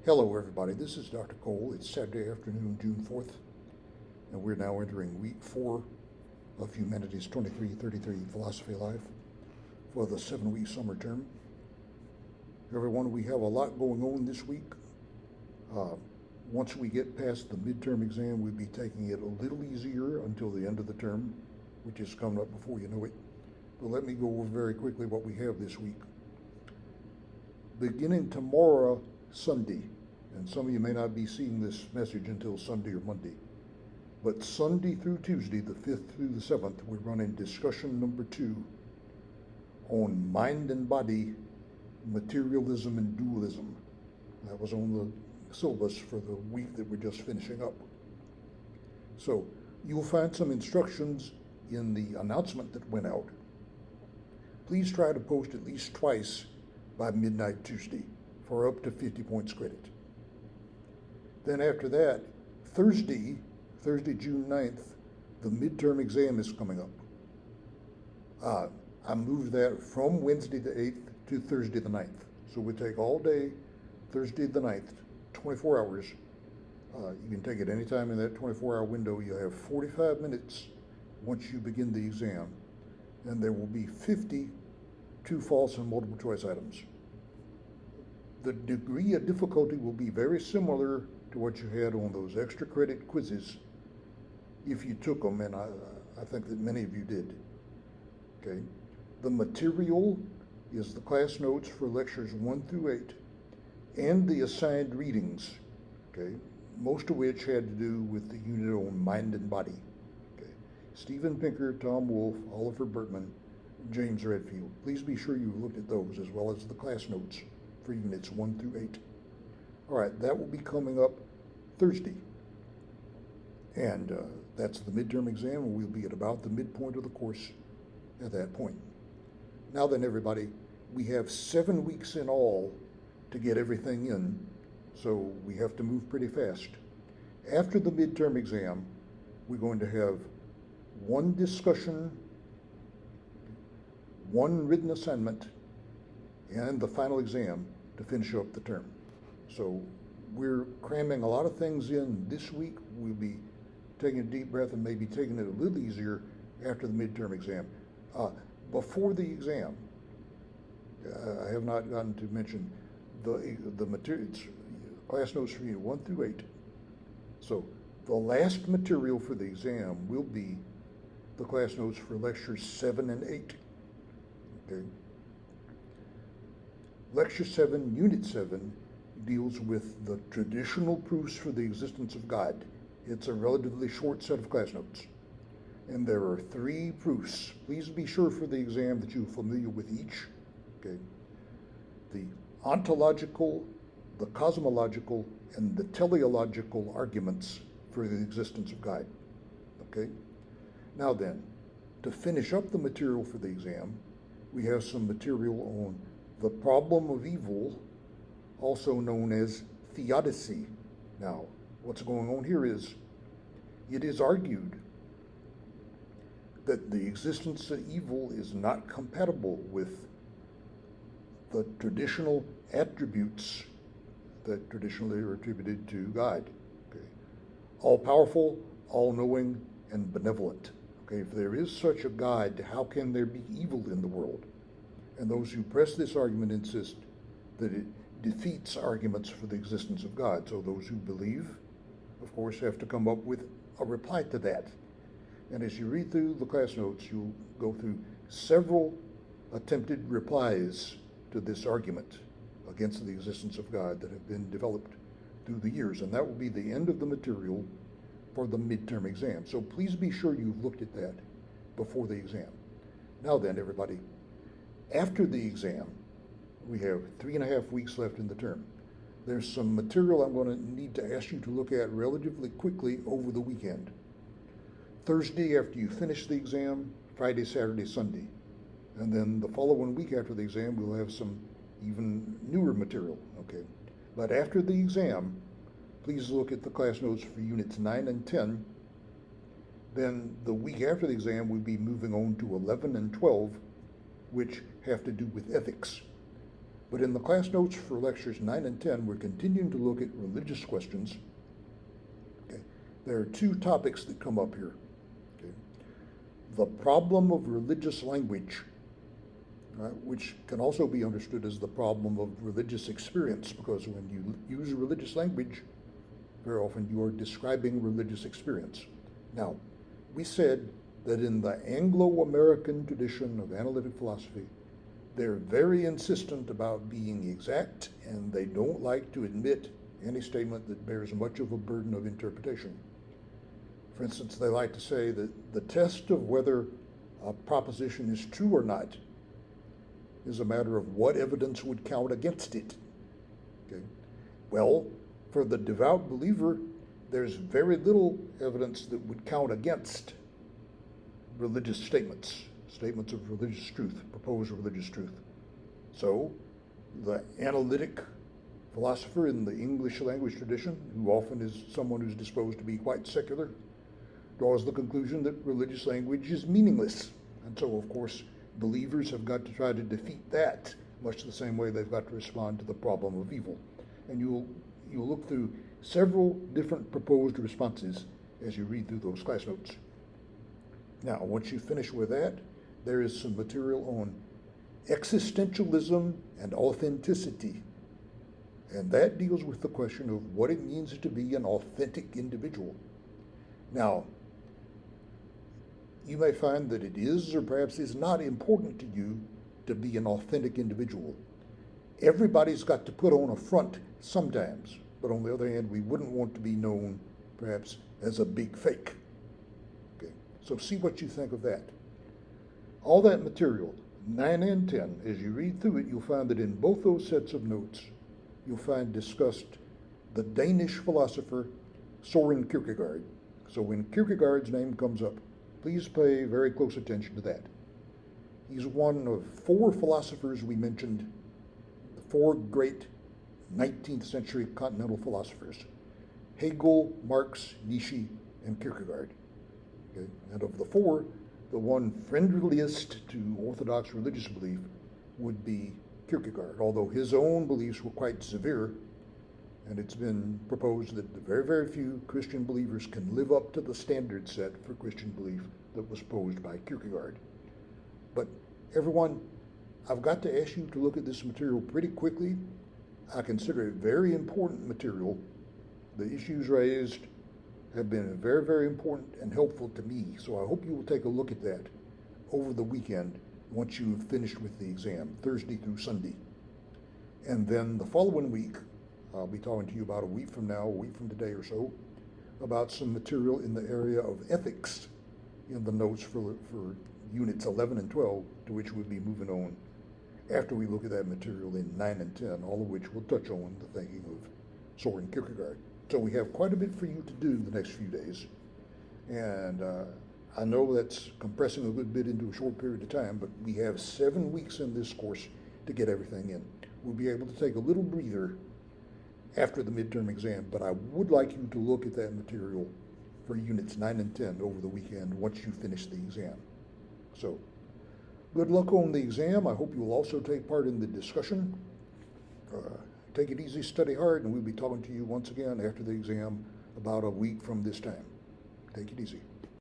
Hello everybody, this is Dr. Cole. It's Saturday afternoon, June 4th, and we're now entering week 4 of Humanities 2333 Philosophy Life for the 7-week summer term. Everyone, we have a lot going on this week. Once we get past the midterm exam, we'll be taking it a little easier until the end of the term, which is coming up before you know it. But let me go over very quickly what we have this week. Beginning tomorrow, Sunday, and some of you may not be seeing this message until Sunday or Monday, but Sunday through Tuesday, the 5th through the 7th, we're running discussion number 2 on mind and body, materialism and dualism. That was on the syllabus for the week that we're just finishing up. So you'll find some instructions in the announcement that went out. Please try to post at least twice by midnight Tuesday for up to 50 points credit. Then after that, Thursday, June 9th, the midterm exam is coming up. I moved that from Wednesday the 8th to Thursday the 9th. So we take all day, Thursday the 9th, 24 hours. You can take it anytime in that 24-hour window. You have 45 minutes once you begin the exam, and there will be 50 true, false, and multiple choice items. The degree of difficulty will be very similar to what you had on those extra credit quizzes if you took them, and I think that many of you did. Okay. The material is the class notes for lectures 1 through 8 and the assigned readings, okay, most of which had to do with the unit on mind and body. Okay. Stephen Pinker, Tom Wolfe, Oliver Burtman, James Redfield. Please be sure you've looked at those as well as the class notes for units 1 through 8. All right, that will be coming up Thursday. And that's the midterm exam, and we'll be at about the midpoint of the course at that point. Now then, everybody, we have 7 weeks in all to get everything in, so we have to move pretty fast. After the midterm exam, we're going to have one discussion, one written assignment, and the final exam to finish up the term. So we're cramming a lot of things in this week. We'll be taking a deep breath and maybe taking it a little easier after the midterm exam. Before the exam, I have not gotten to mention the materials, class notes for unit 1 through 8. So the last material for the exam will be the class notes for lectures 7 and 8. Okay. Lecture 7, Unit 7, deals with the traditional proofs for the existence of God. It's a relatively short set of class notes. And there are 3 proofs. Please be sure for the exam that you're familiar with each. Okay. The ontological, the cosmological, and the teleological arguments for the existence of God. Okay. Now then, to finish up the material for the exam, we have some material on the problem of evil, also known as theodicy. Now, what's going on here is, it is argued that the existence of evil is not compatible with the traditional attributes that traditionally are attributed to God. Okay. All-powerful, all-knowing, and benevolent. Okay, if there is such a God, how can there be evil in the world? And those who press this argument insist that it defeats arguments for the existence of God. So those who believe, of course, have to come up with a reply to that. And as you read through the class notes, you'll go through several attempted replies to this argument against the existence of God that have been developed through the years. And that will be the end of the material for the midterm exam. So please be sure you've looked at that before the exam. Now then, everybody, after the exam, we have 3.5 weeks left in the term. There's some material I'm going to need to ask you to look at relatively quickly over the weekend. Thursday after you finish the exam, Friday, Saturday, Sunday. And then the following week after the exam, we'll have some even newer material, okay? But after the exam, please look at the class notes for units 9 and 10. Then the week after the exam, we'll be moving on to 11 and 12, which have to do with ethics. But in the class notes for lectures 9 and 10, we're continuing to look at religious questions. Okay. There are two topics that come up here. Okay. The problem of religious language, right, which can also be understood as the problem of religious experience, because when you use religious language, very often you are describing religious experience. Now, we said that in the Anglo-American tradition of analytic philosophy, they're very insistent about being exact, and they don't like to admit any statement that bears much of a burden of interpretation. For instance, they like to say that the test of whether a proposition is true or not is a matter of what evidence would count against it. Okay? Well, for the devout believer, there's very little evidence that would count against religious statements of religious truth, proposed religious truth. So, the analytic philosopher in the English language tradition, who often is someone who's disposed to be quite secular, draws the conclusion that religious language is meaningless. And so, of course, believers have got to try to defeat that, much the same way they've got to respond to the problem of evil. And you'll look through several different proposed responses as you read through those class notes. Now, once you finish with that, there is some material on existentialism and authenticity. And that deals with the question of what it means to be an authentic individual. Now, you may find that it is or perhaps is not important to you to be an authentic individual. Everybody's got to put on a front sometimes, but on the other hand, we wouldn't want to be known perhaps as a big fake. Okay, so see what you think of that. All that material, 9 and 10, as you read through it, you'll find that in both those sets of notes, you'll find discussed the Danish philosopher Søren Kierkegaard. So when Kierkegaard's name comes up, please pay very close attention to that. He's one of four philosophers we mentioned, the four great 19th century continental philosophers: Hegel, Marx, Nietzsche, and Kierkegaard. Okay? And of the four, the one friendliest to Orthodox religious belief would be Kierkegaard, although his own beliefs were quite severe, and it's been proposed that the very, very few Christian believers can live up to the standard set for Christian belief that was posed by Kierkegaard. But everyone, I've got to ask you to look at this material pretty quickly. I consider it very important material. The issues raised have been very, very important and helpful to me, so I hope you will take a look at that over the weekend once you've finished with the exam, Thursday through Sunday. And then the following week, I'll be talking to you about a week from now, a week from today or so, about some material in the area of ethics in the notes for units 11 and 12, to which we'll be moving on after we look at that material in 9 and 10, all of which will touch on the thinking of Søren Kierkegaard. So we have quite a bit for you to do the next few days. And I know that's compressing a good bit into a short period of time, but we have 7 weeks in this course to get everything in. We'll be able to take a little breather after the midterm exam, but I would like you to look at that material for units 9 and 10 over the weekend once you finish the exam. So, good luck on the exam. I hope you will also take part in the discussion. Take it easy, study hard, and we'll be talking to you once again after the exam about a week from this time. Take it easy.